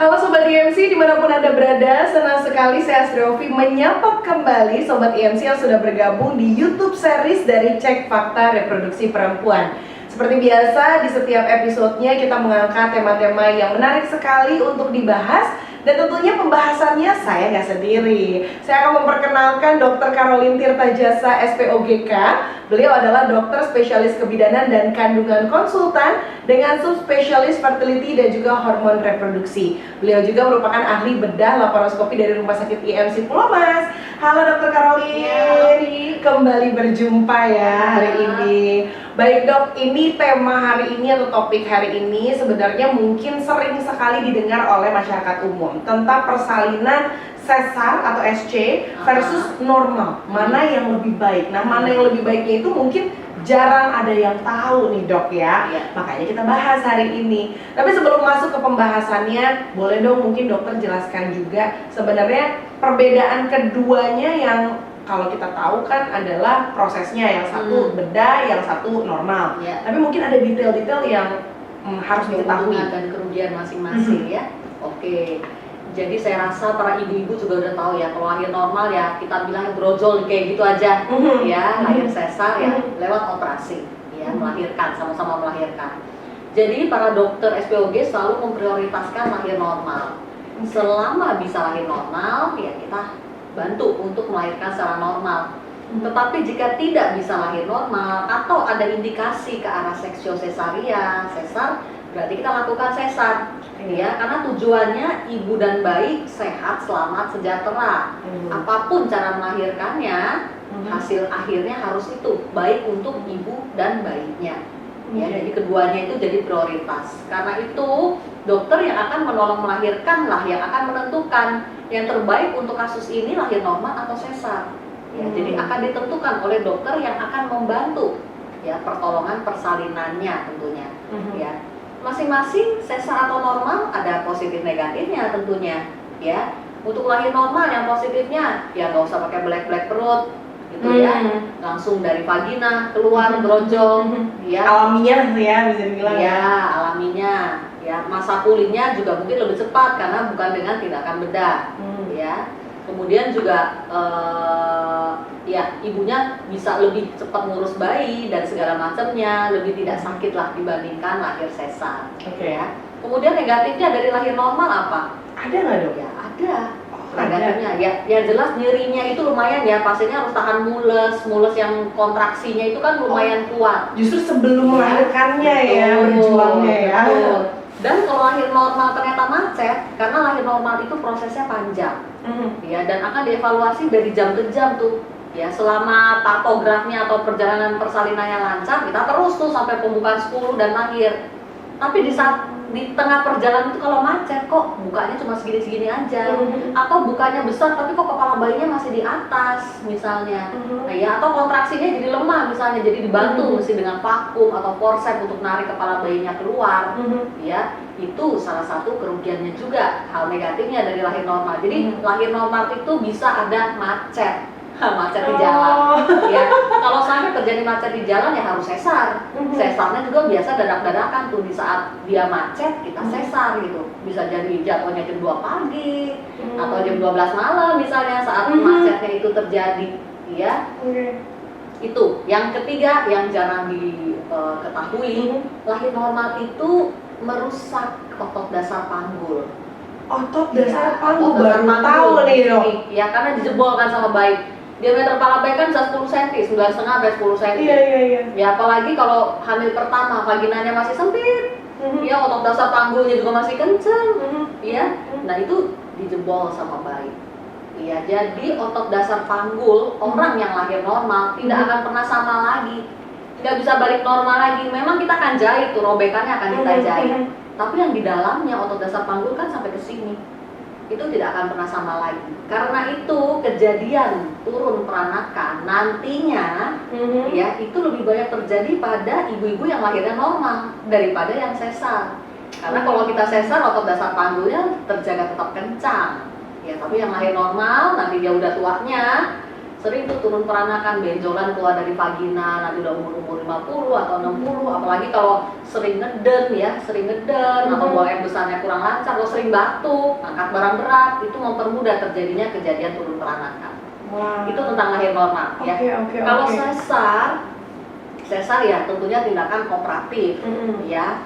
Halo Sobat IMC dimanapun Anda berada, senang sekali saya Astrofi menyapa kembali Sobat IMC yang sudah bergabung di YouTube series dari Cek Fakta Reproduksi Perempuan. Seperti biasa, di setiap episodenya kita mengangkat tema-tema yang menarik sekali untuk dibahas. Dan tentunya pembahasannya saya nggak sendiri. Saya akan memperkenalkan Dr. Caroline Tirtajasa SPOGK. Beliau adalah dokter spesialis kebidanan dan kandungan konsultan dengan subspesialis fertility dan juga hormon reproduksi. Beliau juga merupakan ahli bedah laparoskopi dari Rumah Sakit IMC Pulau Mas. Halo Dr. Caroline, kembali berjumpa ya hari ini. Baik dok, ini tema hari ini atau topik hari ini sebenarnya mungkin sering sekali didengar oleh masyarakat umum tentang persalinan sesar atau SC versus normal. Mana yang lebih baik? Nah, mana yang lebih baiknya itu mungkin jarang ada yang tahu nih dok ya. Makanya kita bahas hari ini. Tapi sebelum masuk ke pembahasannya, boleh dong mungkin dokter jelaskan juga sebenarnya perbedaan keduanya yang kalau kita tahu kan adalah prosesnya, yang satu bedah, yang satu normal. Tapi mungkin ada detail-detail yang harus diketahui dan kerugian masing-masing ya. Oke. Jadi saya rasa para ibu-ibu juga udah tahu ya, kalau lahir normal ya kita bilang brojol kayak gitu aja, ya lahir sesar ya lewat operasi, ya melahirkan, sama-sama melahirkan. Jadi para dokter SPOG selalu memprioritaskan lahir normal. Selama bisa lahir normal, ya kita bantu untuk melahirkan secara normal. Tetapi jika tidak bisa lahir normal atau ada indikasi ke arah seksio sesaria, sesar, berarti kita lakukan sesar. Ya, karena tujuannya ibu dan bayi sehat, selamat, sejahtera. Apapun cara melahirkannya, hasil akhirnya harus itu baik untuk ibu dan bayinya. Ya, jadi keduanya itu jadi prioritas. Karena itu dokter yang akan menolong melahirkan lah yang akan menentukan yang terbaik untuk kasus ini lahir normal atau sesar. Ya, jadi akan ditentukan oleh dokter yang akan membantu ya pertolongan persalinannya tentunya. Ya, masing-masing sesar atau normal ada positif negatifnya tentunya. Ya, untuk lahir normal yang positifnya ya nggak usah pakai black perut. Gitu ya, langsung dari vagina keluar brojol, ya alaminya ya bisa dibilang ya alaminya, ya masa pulihnya juga mungkin lebih cepat karena bukan dengan tindakan bedah, ya kemudian juga ya ibunya bisa lebih cepat ngurus bayi dan segala macamnya, lebih tidak sakit lah dibandingkan lahir sesar. Ya. Kemudian negatifnya dari lahir normal apa? Ada nggak dok? Ya ada. Negatifnya ya, yang jelas nyerinya itu lumayan ya, pasiennya harus tahan mules yang kontraksinya itu kan lumayan kuat. Justru sebelum melahirkannya ya berjuangnya ya. Dan kalau lahir normal ternyata macet, karena lahir normal itu prosesnya panjang, ya dan akan dievaluasi dari jam ke jam tuh. Ya selama takografnya atau perjalanan persalinannya lancar, kita terus tuh sampai pembukaan 10 dan lahir. Tapi di tengah perjalanan itu kalau macet kok bukanya cuma segini-segini aja, atau bukanya besar tapi kok kepala bayinya masih di atas misalnya, nah, ya atau kontraksinya jadi lemah misalnya, jadi dibantu mesti dengan vakum atau forceps untuk narik kepala bayinya keluar, ya itu salah satu kerugiannya juga, hal negatifnya dari lahir normal. Jadi lahir normal itu bisa ada macet. Macet di jalan, ya kalau sampai terjadi macet di jalan ya harus sesar. Sesarnya juga biasa dadak-dadakan tuh, di saat dia macet kita sesar gitu. Bisa jadi jadwalnya jam 2 pagi atau jam 12 malam misalnya saat macetnya itu terjadi, ya. Itu. Yang ketiga yang jarang diketahui, lahir normal itu merusak otot dasar panggul. Otot dasar panggul baru tahu nih dok. Ya karena dijebol kan sama bayi. Diameter kepala bayi kan bisa 10 cm, 9,5 sampai 10 cm. Iya. Ya apalagi kalau hamil pertama, vaginanya masih sempit, ya otot dasar panggulnya juga masih kenceng, ya. Nah itu dijebol sama bayi. Ya jadi otot dasar panggul orang yang lahir normal tidak akan pernah sama lagi, nggak bisa balik normal lagi. Memang kita akan jahit tuh, robekannya akan kita jahit. Tapi yang di dalamnya otot dasar panggul kan sampai ke sini. Itu tidak akan pernah sama lagi. Karena itu kejadian turun peranakan nantinya ya itu lebih banyak terjadi pada ibu-ibu yang lahirnya normal daripada yang sesar. Karena kalau kita sesar otot dasar panggulnya terjaga tetap kencang. Ya, tapi yang lahir normal nanti dia udah tuanya sering tuh turun peranakan, benjolan keluar dari vagina, nanti udah umur 50 atau 60, apalagi kalau sering ngeden atau buang air besarnya kurang lancar, kalau sering batuk, angkat barang berat, itu mempermudah terjadinya kejadian turun peranakan. Itu tentang lahir normal ya. Kalau sesar ya tentunya tindakan kooperatif ya.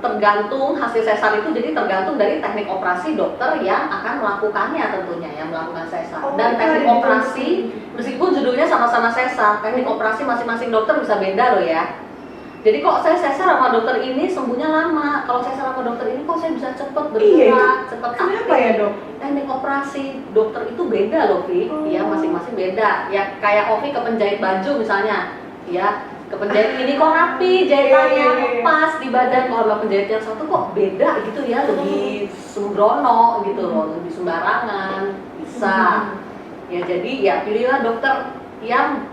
Tergantung hasil sesar itu, jadi tergantung dari teknik operasi dokter yang akan melakukannya, tentunya yang melakukan sesar. Dan teknik operasi meskipun judulnya sama-sama sesar, teknik operasi masing-masing dokter bisa beda loh ya. Jadi kok saya sesar sama dokter ini sembuhnya lama, kalau sesar sama dokter ini kok saya bisa cepet bergerak, cepet aktif. Kenapa ya dok? Teknik operasi dokter itu beda loh Vi, ya masing-masing beda. Ya kayak Ovi ke penjahit baju misalnya, ya ke penjahit ini kok rapi jahitannya, pas di badan. Kalau penjahit yang satu kok beda gitu ya, lebih sembrono gitu loh, lebih sembarangan, bisa. Ya jadi ya pilihlah dokter yang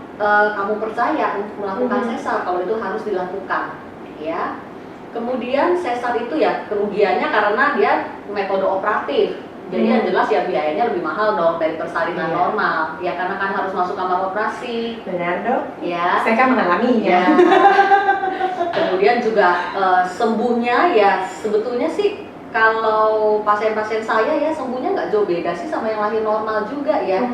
kamu percaya untuk melakukan sesar kalau itu harus dilakukan ya. Kemudian sesar itu ya kerugiannya karena dia metode operatif. Jadi yang jelas ya biayanya lebih mahal dong dari persalinan normal. Ya karena kan harus masuk kamar operasi. Benar dok? Ya. Saya kan mengalaminya. Kemudian juga sembuhnya ya sebetulnya sih kalau pasien-pasien saya ya sembuhnya nggak jauh beda sih sama yang lahir normal juga ya.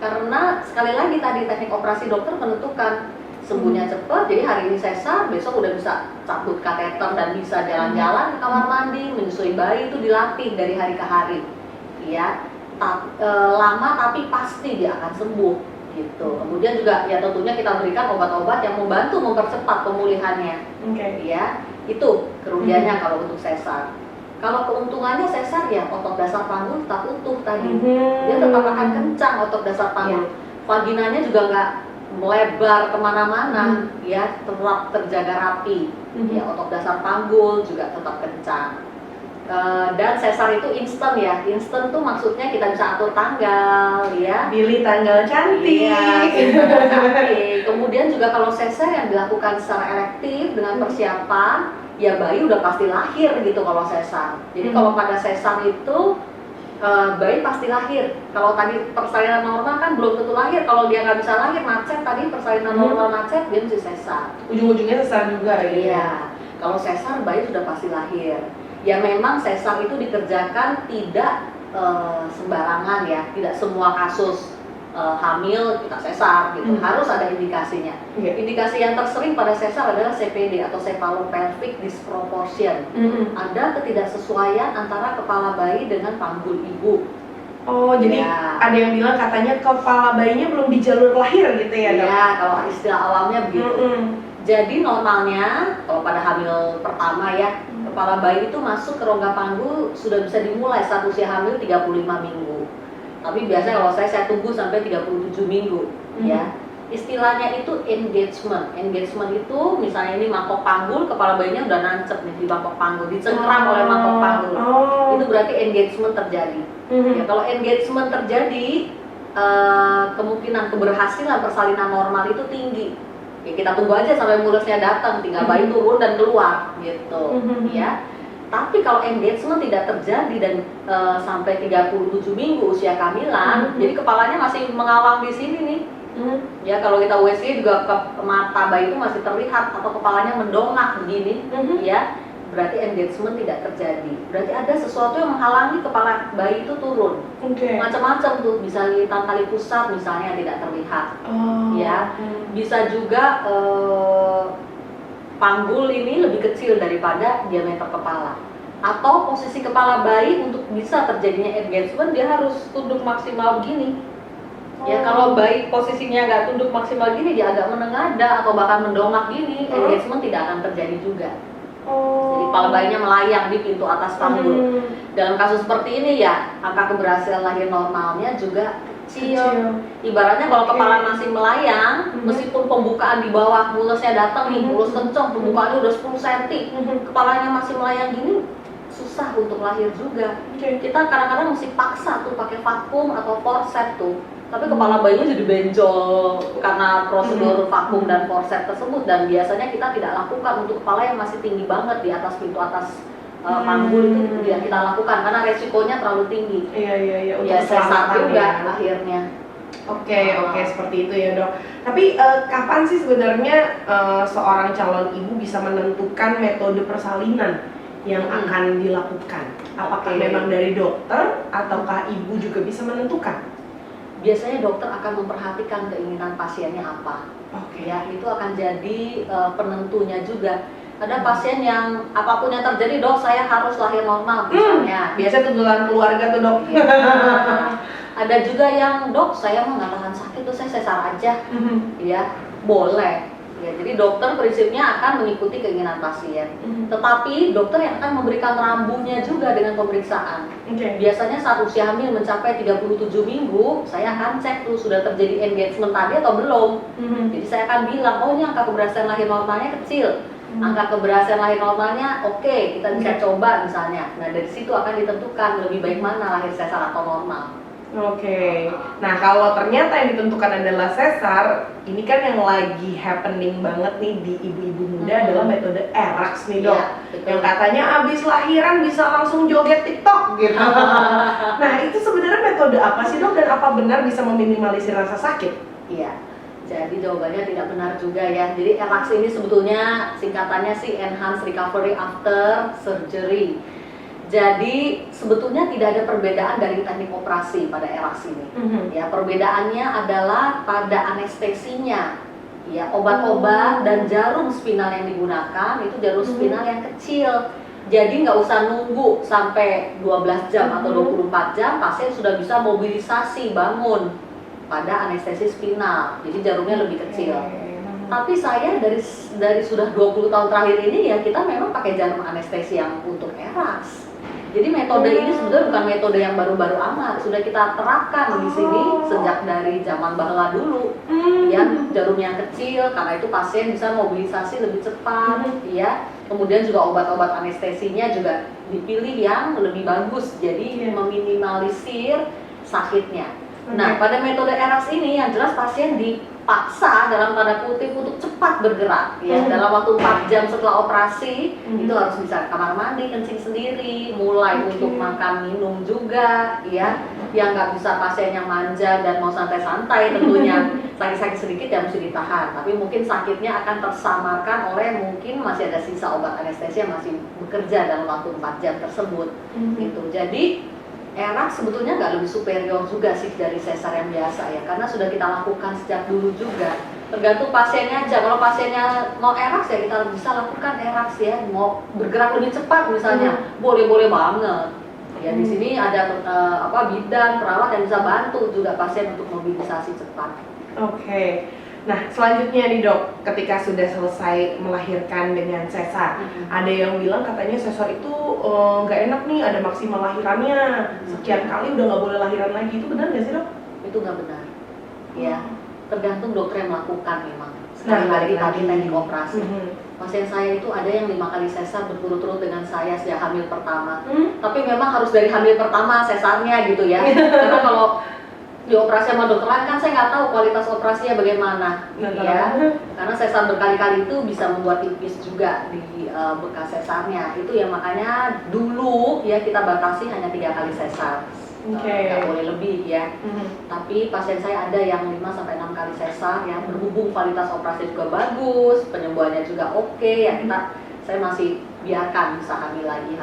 Karena sekali lagi tadi teknik operasi dokter menentukan sembuhnya cepat, jadi hari ini sesar, besok udah bisa cabut kateter dan bisa jalan-jalan ke kamar mandi, menyusui bayi itu dilatih dari hari ke hari. Ya, lama tapi pasti dia akan sembuh gitu. Kemudian juga ya tentunya kita berikan obat-obat yang membantu mempercepat pemulihannya. Ya, itu kerugiannya kalau untuk sesar. Kalau keuntungannya sesar ya otot dasar panggul tetap utuh tadi, dia tetap akan kencang otot dasar panggul. Vaginanya juga nggak melebar kemana-mana, ya tetap terjaga rapi. Ya otot dasar panggul juga tetap kencang. Dan sesar itu instan ya, instan tuh maksudnya kita bisa atur tanggal ya, pilih tanggal cantik. Tanggal cantik. Kemudian juga kalau sesar yang dilakukan secara elektif dengan persiapan, ya bayi udah pasti lahir gitu kalau sesar. Jadi kalau pada sesar itu bayi pasti lahir. Kalau tadi persalinan normal kan belum tentu lahir. Kalau dia nggak bisa lahir, macet tadi persalinan normal macet, dia mesti sesar. Ujung-ujungnya sesar juga ya. Iya. Kalau sesar bayi sudah pasti lahir. Ya memang sesar itu dikerjakan tidak sembarangan ya. Tidak semua kasus hamil kita sesar gitu, harus ada indikasinya. Indikasi yang tersering pada sesar adalah CPD atau cephalopelvic disproportion. Ada ketidaksesuaian antara kepala bayi dengan panggul ibu. Oh, jadi ada yang bilang katanya kepala bayinya belum di jalur lahir gitu ya dok? Iya, kalau istilah awamnya begitu. Jadi normalnya kalau pada hamil pertama ya, kepala bayi itu masuk ke rongga panggul sudah bisa dimulai saat usia hamil 35 minggu. Tapi biasanya kalau saya tunggu sampai 37 minggu ya. Istilahnya itu engagement. Engagement itu misalnya ini mangkok panggul, kepala bayinya udah nancep nih di mangkok panggul, dicengkram oleh mangkok panggul. Itu berarti engagement terjadi. Ya, kalau engagement terjadi, kemungkinan keberhasilan persalinan normal itu tinggi. Ya kita tunggu aja sampai mulusnya datang, tinggal bayi turun dan keluar gitu ya. Tapi kalau engagement tidak terjadi dan sampai 37 minggu usia kehamilan, jadi kepalanya masih mengawang di sini nih. Ya kalau kita USG juga ke mata bayi itu masih terlihat atau kepalanya mendongak begini, ya berarti engagement tidak terjadi. Berarti ada sesuatu yang menghalangi kepala bayi itu turun. Macam-macam tuh, bisa lilitan tali pusat misalnya tidak terlihat. Ya, bisa juga panggul ini lebih kecil daripada diameter kepala, atau posisi kepala bayi untuk bisa terjadinya engagement dia harus tunduk maksimal begini. Ya kalau bayi posisinya nggak tunduk maksimal gini, dia agak menengadah atau bahkan mendongak gini, engagement tidak akan terjadi juga. Jadi kepala bayinya melayang di pintu atas panggul. Dalam kasus seperti ini ya angka keberhasilan lahir normalnya juga kecil. Ibaratnya kalau kepala masih melayang, meskipun pembukaan di bawah mulusnya datang nih, mulus kenceng, pembukaannya udah 10 cm, kepalanya masih melayang gini, susah untuk lahir juga. Kita kadang-kadang mesti paksa tuh pakai vakum atau forceps tuh. Tapi kepala bayinya jadi benjol karena prosedur vakum dan forceps tersebut, dan biasanya kita tidak lakukan untuk kepala yang masih tinggi banget di atas pintu atas panggul itu tidak kita lakukan karena resikonya terlalu tinggi. Iya. Ya sesar juga akhirnya. Oke, seperti itu ya dok. Tapi kapan sih sebenarnya seorang calon ibu bisa menentukan metode persalinan yang akan dilakukan? Apakah memang dari dokter ataukah ibu juga bisa menentukan? Biasanya dokter akan memperhatikan keinginan pasiennya apa. Ya, itu akan jadi penentunya juga. Ada pasien yang apapun yang terjadi, dok saya harus lahir normal misalnya. Biasa tuntutan keluarga tuh dok. Ada juga yang dok saya mau nggak tahan sakit tuh saya sesar aja, ya boleh. Ya, jadi dokter prinsipnya akan mengikuti keinginan pasien. Tetapi dokter yang akan memberikan rambunya juga dengan pemeriksaan. Biasanya saat usia hamil mencapai 37 minggu, saya akan cek tuh sudah terjadi engagement tadi atau belum. Jadi saya akan bilang, oh ini angka keberhasilan lahir normalnya kecil. Angka keberhasilan lahir normalnya oke, kita bisa coba misalnya. Nah dari situ akan ditentukan lebih baik mana lahir sesar atau normal. Nah kalau ternyata yang ditentukan adalah sesar, ini kan yang lagi happening banget nih di ibu-ibu muda adalah metode ERAX nih dok. Yang katanya abis lahiran bisa langsung joget TikTok gitu. Nah itu sebenarnya metode apa sih dok, dan apa benar bisa meminimalisir rasa sakit? Iya, jadi jawabannya tidak benar juga ya. Jadi ERAX ini sebetulnya singkatannya sih Enhanced Recovery After Surgery. Jadi sebetulnya tidak ada perbedaan dari teknik operasi pada ERAX ini. Ya, perbedaannya adalah pada anestesinya. Ya, obat-obat dan jarum spinal yang digunakan itu jarum spinal yang kecil. Jadi nggak usah nunggu sampai 12 jam atau 24 jam pasien sudah bisa mobilisasi bangun pada anestesi spinal. Jadi jarumnya lebih kecil. Tapi saya dari sudah 20 tahun terakhir ini ya kita memang pakai jarum anestesi yang untuk ERAX. Jadi metode ini sebenarnya bukan metode yang baru-baru amat, sudah kita terapkan di sini sejak dari zaman bahla dulu. Ya, jarum yang kecil karena itu pasien bisa mobilisasi lebih cepat, ya. Kemudian juga obat-obat anestesinya juga dipilih yang lebih bagus, jadi meminimalisir sakitnya. Nah, pada metode ERAX ini yang jelas pasien dipaksa dalam tanda kutip untuk cepat bergerak ya. Dalam waktu 4 jam setelah operasi itu harus bisa kamar mandi, kencing sendiri, mulai untuk makan minum juga ya. Yang nggak bisa pasien yang manja dan mau santai-santai tentunya sakit-sakit sedikit ya mesti ditahan. Tapi mungkin sakitnya akan tersamarkan oleh mungkin masih ada sisa obat anestesi yang masih bekerja dalam waktu 4 jam tersebut gitu. Jadi ERAX sebetulnya nggak lebih superior juga sih dari sesar yang biasa ya, karena sudah kita lakukan sejak dulu juga. Tergantung pasiennya aja. Kalau pasiennya mau ERAX ya kita bisa lakukan ERAX ya. Mau bergerak lebih cepat misalnya, boleh-boleh banget. Ya di sini ada bidan, perawat yang bisa bantu juga pasien untuk mobilisasi cepat. Nah selanjutnya nih dok, ketika sudah selesai melahirkan dengan sesar, ada yang bilang katanya sesar itu nggak enak nih, ada maksimal lahirannya, sekian kali udah nggak boleh lahiran lagi, itu benar nggak sih dok? Itu nggak benar, ya tergantung dokter yang melakukan memang. Sekali lagi tadi teknik operasi. Pasien saya itu ada yang 5 kali sesar berturut-turut dengan saya sejak hamil pertama. Tapi memang harus dari hamil pertama sesarnya gitu ya, karena kalau di operasi sama dokter lain kan saya nggak tahu kualitas operasinya bagaimana ya, karena sesar berkali-kali itu bisa membuat tipis juga di bekas sesarnya. Itu ya makanya dulu ya kita batasi hanya 3 kali sesar, nggak boleh lebih ya. Tapi pasien saya ada yang 5-6 kali sesar ya, berhubung kualitas operasi juga bagus, penyembuhannya juga oke ya, saya masih biarkan bisa hamil lagi.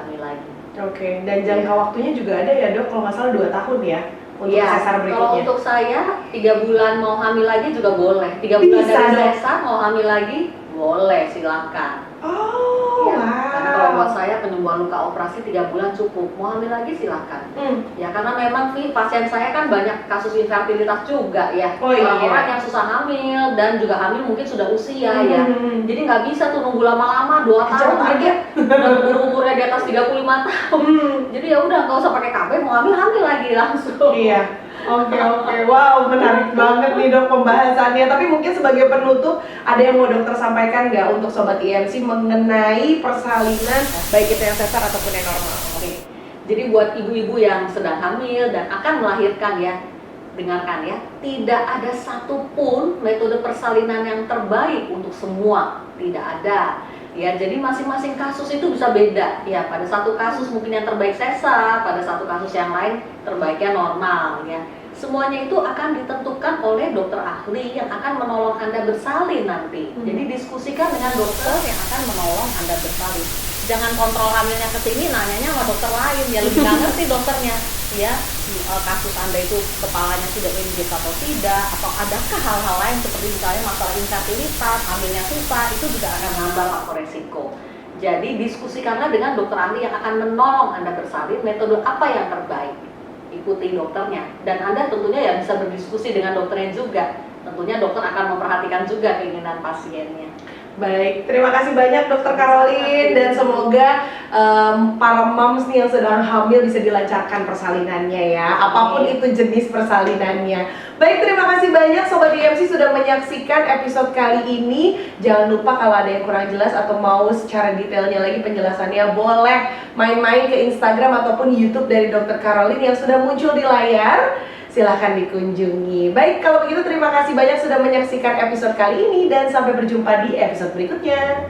Dan jangka waktunya juga ada ya dok, kalau nggak salah 2 tahun ya untuk sesar berikutnya. Kalau untuk saya 3 bulan mau hamil lagi juga boleh. 3 bulan dari sesar mau hamil lagi boleh, silakan. Karena kalau buat saya penyembuhan luka operasi 3 bulan cukup. Mau hamil lagi silakan. Ya karena memang pasien saya kan banyak kasus infertilitas juga ya. Orang-orang yang susah hamil dan juga hamil mungkin sudah usia ya. Jadi nggak bisa tuh nunggu lama-lama 2 tahun aja. Udah umurnya di atas 35 tahun. Jadi ya udah nggak usah pakai KB, mau hamil lagi langsung. Wow, menarik banget nih dok pembahasannya. Tapi mungkin sebagai penutup, ada yang mau dokter sampaikan nggak untuk Sobat IMC mengenai persalinan, baik itu yang sesar ataupun yang normal? Jadi buat ibu-ibu yang sedang hamil dan akan melahirkan ya, dengarkan ya, tidak ada satupun metode persalinan yang terbaik untuk semua, tidak ada. Ya, jadi masing-masing kasus itu bisa beda. Ya, pada satu kasus mungkin yang terbaik sesar, pada satu kasus yang lain terbaiknya normal. Ya, semuanya itu akan ditentukan oleh dokter ahli yang akan menolong Anda bersalin nanti. Jadi diskusikan dengan dokter yang akan menolong Anda bersalin. Jangan kontrol hamilnya ke sini, nanyanya sama dokter lain, ya lebih nggak ngerti dokternya. Ya, kasus Anda itu kepalanya sudah engage atau tidak, atau adakah hal-hal lain seperti misalnya masalah infertilitas, hamilnya susah, itu juga akan nambah faktor resiko. Jadi diskusikanlah dengan dokter ahli yang akan menolong Anda bersalin, metode apa yang terbaik. Ikuti dokternya, dan Anda tentunya ya bisa berdiskusi dengan dokternya juga. Tentunya dokter akan memperhatikan juga keinginan pasiennya. Baik, terima kasih banyak Dokter Caroline, dan semoga para moms nih yang sedang hamil bisa dilancarkan persalinannya ya, apapun itu jenis persalinannya. Baik, terima kasih banyak Sobat IMC sudah menyaksikan episode kali ini. Jangan lupa kalau ada yang kurang jelas atau mau secara detailnya lagi penjelasannya, boleh main-main ke Instagram ataupun YouTube dari Dokter Caroline yang sudah muncul di layar. Silahkan dikunjungi. Baik, kalau begitu terima kasih banyak sudah menyaksikan episode kali ini dan sampai berjumpa di episode berikutnya.